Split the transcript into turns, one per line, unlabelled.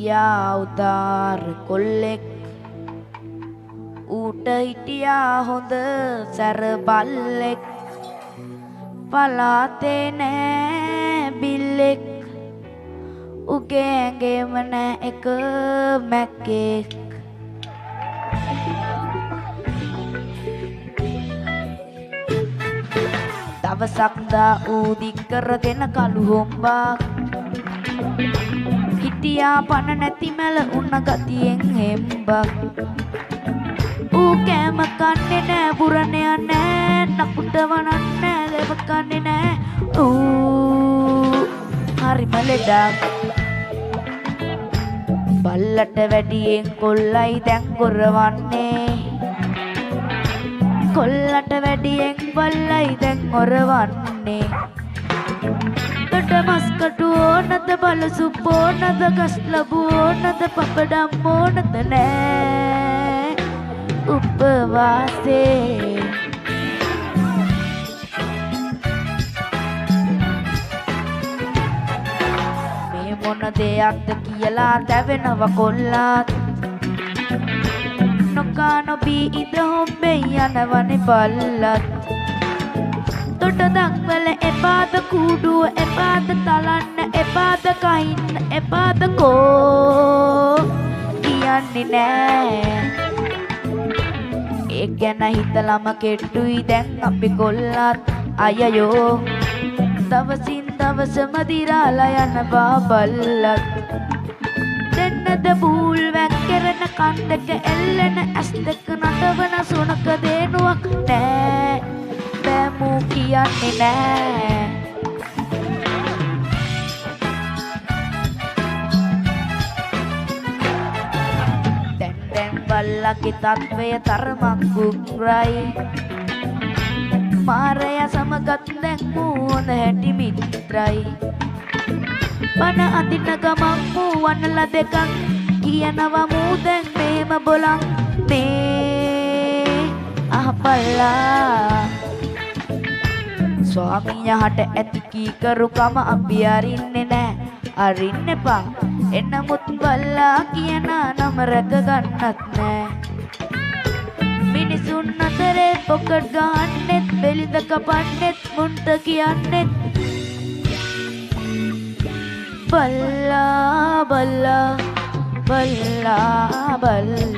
හිටියා උදාර කොල්ලෙක් ඌට හිටියා හොඳ සැර බල්ලෙක් පලාතේ නෑ බිල්ලෙක් උගේ ඇඟේම නෑ එක මැක්කෙක් දවසක් දා ඌ දික් කරගෙන කළු හොම්බා හිටියා පණ නැති මැල උන්න ගතියෙන් හෙම්බක් ඌ කෑම කන්නේ නෑ බුරණයක් නෑ නකුට වනක් නෑ ලෙව කන්නේ නෑ ඌ හරිම ලෙඩක් බල්ලට වැඩියෙන් කොල්ලයි දැන් ගොරවන්නේ කොල්ලට වැඩියෙන් බල්ලයි දැන් ඔරවන්නේ තොට මස්කටු ඕනද බලසුප් ඕනද ගස් ලබු ඕනද පපඩම් ඕනද නෑ උපවාසේ මේ මොන දෙයක්ද කියලා තැවෙනව කොල්ලාත් නොකා නොබී ඉඳ හොම්බේ යනවනේ බල්ලත් තොට දක්වල එපාද කූඩුව එපාද තලන්න එපාද කහින්න එපාද කෝ කියන්නේ නෑ ඒ ගැන හිතලම කෙට්ටුයි දැන් අපි කොල්ලත් අයයෝ දවසින් දවසම දිරාලා යන බල්ලත් දෙන්නද බූල් වැක්කරන කන් දෙක එල්ලෙන ඇස් දෙක නටවන සුනක දේනුවක් නෑ බෑමූ කියන්නේ නෑ දැන් බල්ලගේ තත්වය තරමක් උග්‍රයි මාරය සමගත් දැන් මූණ හැටි මිත්‍රයි බන අදින ගමන් මූ වනල දෙකක් කියනවා මූ දැන් මේම බොලන් මේ අහපල්ලා ස්වාමියාට ඇති කීකරුකම අපි අරින්නේ නෑ අරින්න එපා එනමුත් බල්ලා කියන නම රැක ගන්නත් නෑ මිනිසුන් අතරේ පොකට් ගහන්නෙත් බෙලිඳ කපන්නෙත් මුන්ට කියන්නෙත් බල්ලා බල්ලා බල්ලා බල්ලා